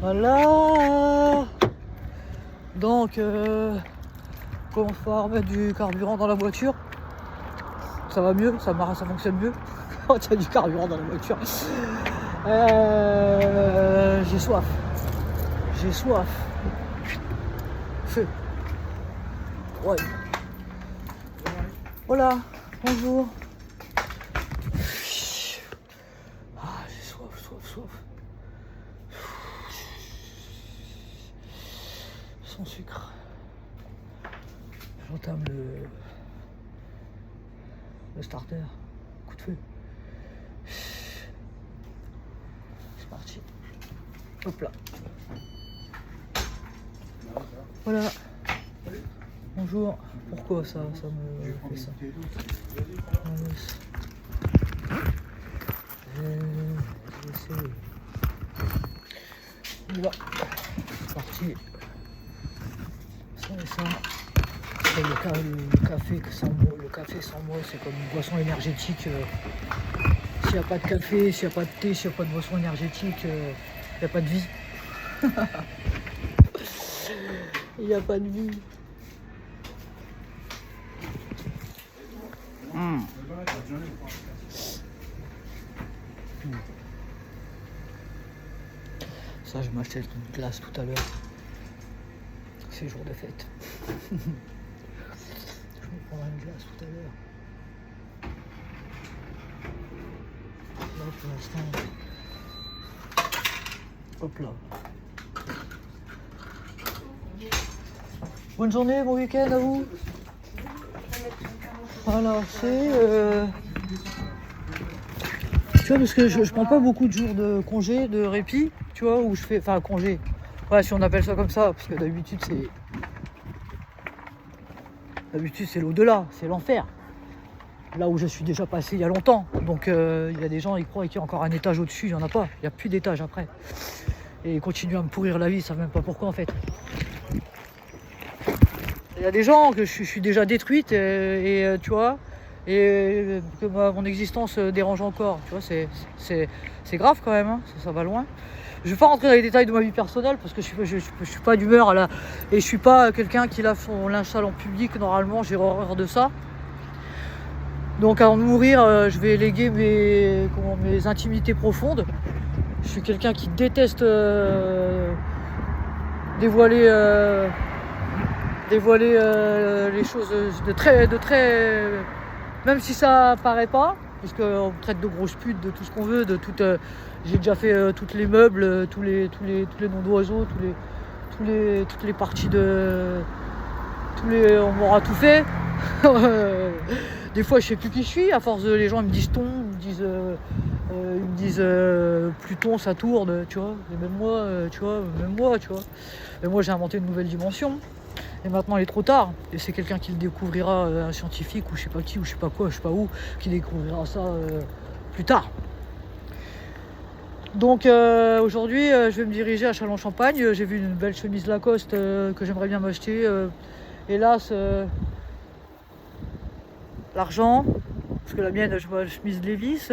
Voilà. Donc, commence par remettre du carburant dans la voiture. Ça va mieux, ça fonctionne mieux. Quand il y a du carburant dans la voiture. J'ai soif. J'ai soif. Feu. Ouais. Voilà, bonjour. Ah, j'ai soif. Sans sucre. J'entame le starter. Coup de feu. C'est parti. Hop là. Voilà. Bonjour. Pourquoi ça me fait ça? Voilà. C'est parti. Ça et ça. Et le café sans moi, c'est comme une boisson énergétique. S'il n'y a pas de café, s'il n'y a pas de thé, s'il n'y a pas de boisson énergétique, il n'y a pas de vie. Il n'y a pas de vie. Ça, je m'achète une glace tout à l'heure. C'est jour de fête. Je me prendrai une glace tout à l'heure. Là, pour l'instant. Hop là. Bonne journée, bon week-end à vous. Voilà, c'est... Tu vois, parce que je prends pas beaucoup de jours de congé, de répit, tu vois, où je fais... Enfin, congé. Ouais, si on appelle ça comme ça, parce que d'habitude, c'est... D'habitude, c'est l'au-delà, c'est l'enfer. Là où je suis déjà passé il y a longtemps. Donc, il y a des gens, ils croient qu'il y a encore un étage au-dessus, il n'y en a pas. Il n'y a plus d'étage après. Et ils continuent à me pourrir la vie, ils savent même pas pourquoi, en fait. Il y a des gens que je suis déjà détruite et tu vois, et que mon existence dérange encore. Tu vois, c'est grave quand même, hein, ça va loin. Je ne vais pas rentrer dans les détails de ma vie personnelle parce que je suis pas d'humeur et je suis pas quelqu'un qui lave son linge sale en public. Normalement, j'ai horreur de ça. Donc avant de mourir, je vais léguer mes intimités profondes. Je suis quelqu'un qui déteste dévoiler les choses de très... Même si ça paraît pas, puisqu'on traite de grosses putes, de tout ce qu'on veut, de toute... j'ai déjà fait tous les meubles, tous les noms d'oiseaux, toutes les parties de... on m'aura tout fait. Des fois je sais plus qui je suis, à force les gens ils me disent ton, ils me disent Pluton ça tourne, tu vois. Et même moi, tu vois. Et moi j'ai inventé une nouvelle dimension. Et maintenant il est trop tard. Et c'est quelqu'un qui le découvrira, un scientifique ou je sais pas qui, ou je sais pas quoi, je sais pas où, qui découvrira ça plus tard. Donc aujourd'hui je vais me diriger à Châlons-Champagne. J'ai vu une belle chemise Lacoste que j'aimerais bien m'acheter. Hélas, l'argent, parce que la mienne je vois une chemise Levi's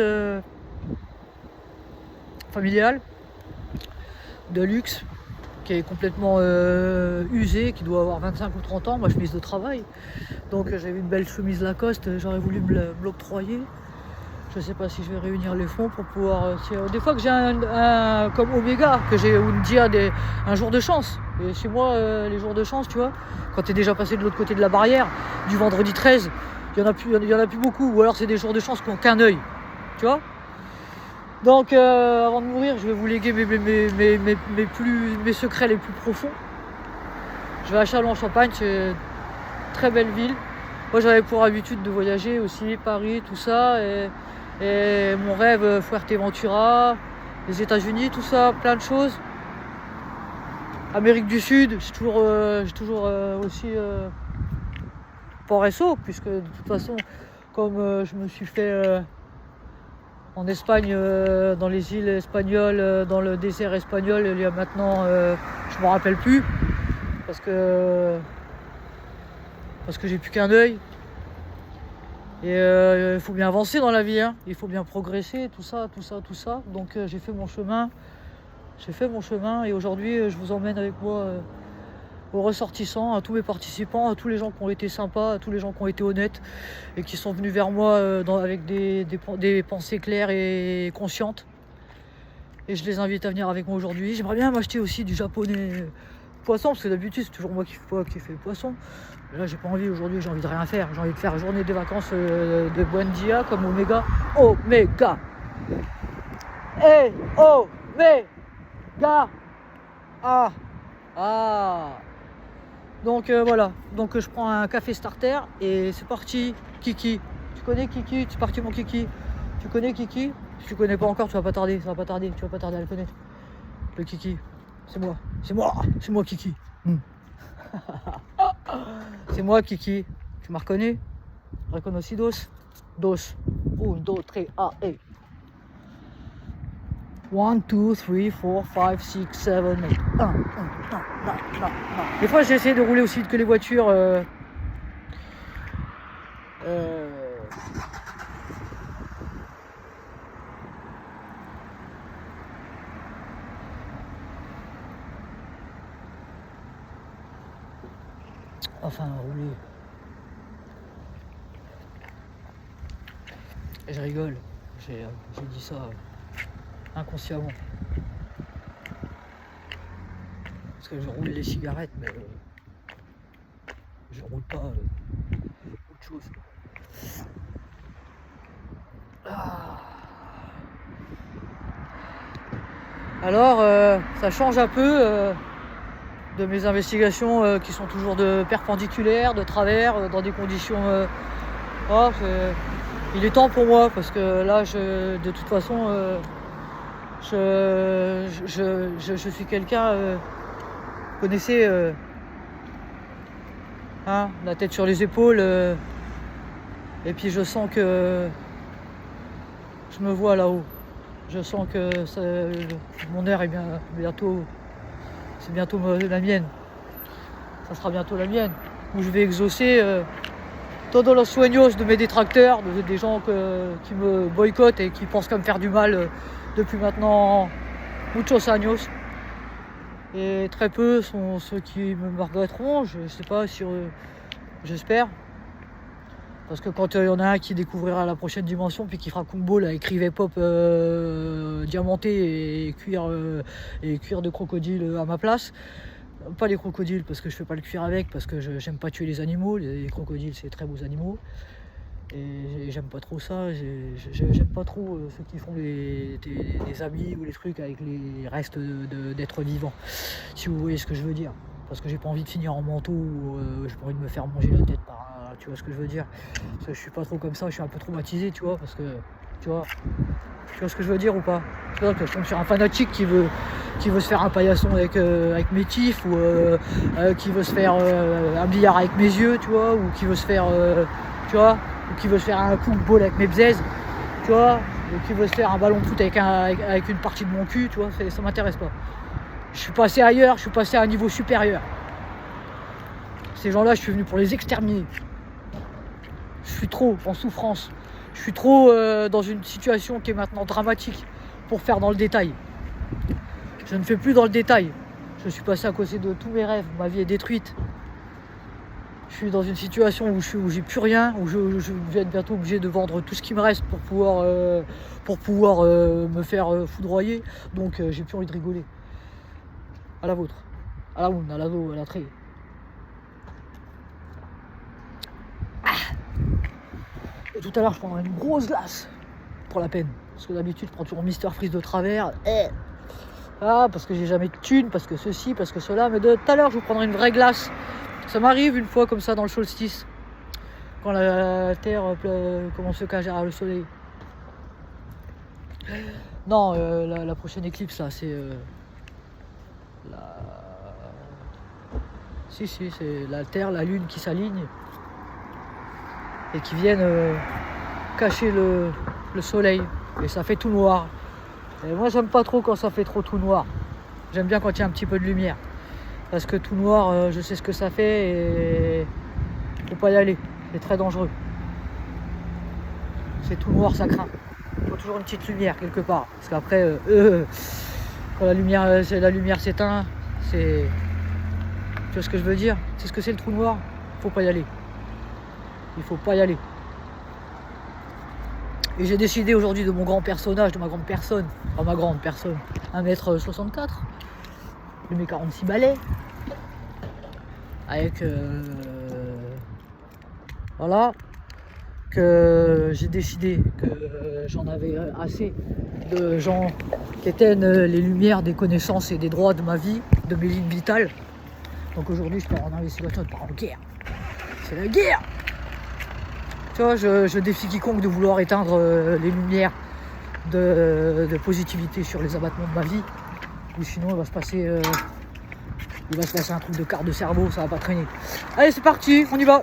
familiale, de luxe, qui est complètement usée, qui doit avoir 25 ou 30 ans, ma chemise de travail. Donc j'ai vu une belle chemise Lacoste, j'aurais voulu me l'octroyer. Je ne sais pas si je vais réunir les fonds pour pouvoir... des fois que j'ai un comme Omega, que j'ai une dia, un jour de chance. Et chez moi, les jours de chance, tu vois, quand tu es déjà passé de l'autre côté de la barrière, du vendredi 13, il n'y en a plus beaucoup. Ou alors c'est des jours de chance qui n'ont qu'un œil, tu vois. Donc avant de mourir, je vais vous léguer mes secrets les plus profonds. Je vais à Châlons-en-Champagne, c'est une très belle ville. Moi j'avais pour habitude de voyager aussi, Paris, tout ça. Et mon rêve, Fuerteventura, les États-Unis, tout ça, plein de choses. Amérique du Sud, j'ai toujours aussi Port Resso, puisque de toute façon, comme je me suis fait en Espagne, dans les îles espagnoles, dans le désert espagnol, il y a maintenant, je ne me rappelle plus, parce que j'ai plus qu'un œil. Et il faut bien avancer dans la vie, hein. Il faut bien progresser, tout ça. Donc j'ai fait mon chemin. J'ai fait mon chemin et aujourd'hui je vous emmène avec moi aux ressortissants, à tous mes participants, à tous les gens qui ont été sympas, à tous les gens qui ont été honnêtes et qui sont venus vers moi avec des pensées claires et conscientes. Et je les invite à venir avec moi aujourd'hui. J'aimerais bien m'acheter aussi du japonais poisson, parce que d'habitude c'est toujours moi qui fais le poisson. Mais là j'ai pas envie aujourd'hui, j'ai envie de rien faire. J'ai envie de faire journée des vacances de Buendia comme Omega. Omega. Hey, Omega. Ah. Ah. Donc voilà, donc je prends un café starter et c'est parti. Kiki, tu connais Kiki? C'est parti mon Kiki. Tu connais Kiki? Si tu connais pas encore, tu vas pas tarder, ça va pas tarder, tu vas pas tarder à le connaître. Le Kiki, c'est moi Kiki. C'est moi Kiki. Tu m'as reconnu? Reconocidos? Dos. Un, dos, tres, a, e. 1, 2, 3, 4, 5, 6, 7, 8. Des fois j'essaie de rouler aussi vite que les voitures. Enfin rouler. Et je rigole. J'ai dit ça inconsciemment. Parce que je roule les cigarettes, mais je roule pas autre chose. Alors, ça change un peu de mes investigations qui sont toujours de perpendiculaires, de travers, dans des conditions. Il est temps pour moi parce que là, de toute façon, je suis quelqu'un. Vous connaissez, la tête sur les épaules, et puis je sens que je me vois là-haut. Je sens que mon heure est bientôt, c'est bientôt la mienne. Ça sera bientôt la mienne, où je vais exaucer todos los sueños de mes détracteurs, des gens qui me boycottent et qui pensent qu'à me faire du mal depuis maintenant muchos años. Et très peu sont ceux qui me regretteront, je sais pas, j'espère. Parce que quand il y en a un qui découvrira la prochaine dimension, puis qui fera combo là, écrivait pop diamanté et cuir de crocodile à ma place. Pas les crocodiles parce que je fais pas le cuir avec, parce que j'aime pas tuer les animaux. Les crocodiles c'est très beaux animaux. Et j'aime pas trop ça, j'aime pas trop ceux qui font des habits ou les trucs avec les restes d'êtres vivants, si vous voyez ce que je veux dire. Parce que j'ai pas envie de finir en manteau ou j'ai pas envie de me faire manger la tête par un, tu vois ce que je veux dire. Parce que je suis pas trop comme ça, je suis un peu traumatisé, tu vois, parce que, tu vois ce que je veux dire ou pas. C'est vrai que je tombe sur un fanatique qui veut se faire un paillasson avec mes tifs, ou qui veut se faire un billard avec mes yeux, tu vois, ou qui veut se faire, tu vois, ou qui veut se faire un coup de ball avec mes bzaises, tu vois, ou qui veut se faire un ballon de foot avec une partie de mon cul, tu vois, ça m'intéresse pas. Je suis passé ailleurs, je suis passé à un niveau supérieur. Ces gens-là, je suis venu pour les exterminer. Je suis trop en souffrance. Je suis trop dans une situation qui est maintenant dramatique pour faire dans le détail. Je ne fais plus dans le détail. Je suis passé à côté de tous mes rêves. Ma vie est détruite. Je suis dans une situation où j'ai plus rien, où je vais être bientôt obligé de vendre tout ce qui me reste pour pouvoir me faire foudroyer. Donc j'ai plus envie de rigoler. À la vôtre, à la une, à la dos, à la trait. Et tout à l'heure je prendrai une grosse glace pour la peine. Parce que d'habitude je prends toujours Mister Freeze de travers. Parce que j'ai jamais de thunes, parce que ceci, parce que cela. Mais de tout à l'heure je vous prendrai une vraie glace. Ça m'arrive une fois comme ça dans le solstice. Quand la terre commence à se cacher à le soleil. Non, la prochaine éclipse là, c'est Si, c'est la Terre, la Lune qui s'alignent et qui viennent cacher le soleil. Et ça fait tout noir. Et moi, j'aime pas trop quand ça fait trop tout noir. J'aime bien quand il y a un petit peu de lumière. Parce que tout noir, je sais ce que ça fait et faut pas y aller. C'est très dangereux. C'est tout noir, ça craint. Il faut toujours une petite lumière quelque part. Parce qu'après, Quand la lumière s'éteint, c'est... Tu vois ce que je veux dire? C'est ce que c'est le trou noir. Faut pas y aller. Il faut pas y aller. Et j'ai décidé aujourd'hui de mon grand personnage, de ma grande personne. Enfin, ma grande personne. 1m64. De mes 46 balais. Avec... voilà. Que j'ai décidé que j'en avais assez de gens qui éteignent les lumières des connaissances et des droits de ma vie, de mes lignes vitales. Donc aujourd'hui, je pars en investigation, je pars en guerre. C'est la guerre! Tu vois, je défie quiconque de vouloir éteindre les lumières de positivité sur les abattements de ma vie. Ou sinon, il va se passer un truc de quart de cerveau, ça va pas traîner. Allez, c'est parti, on y va!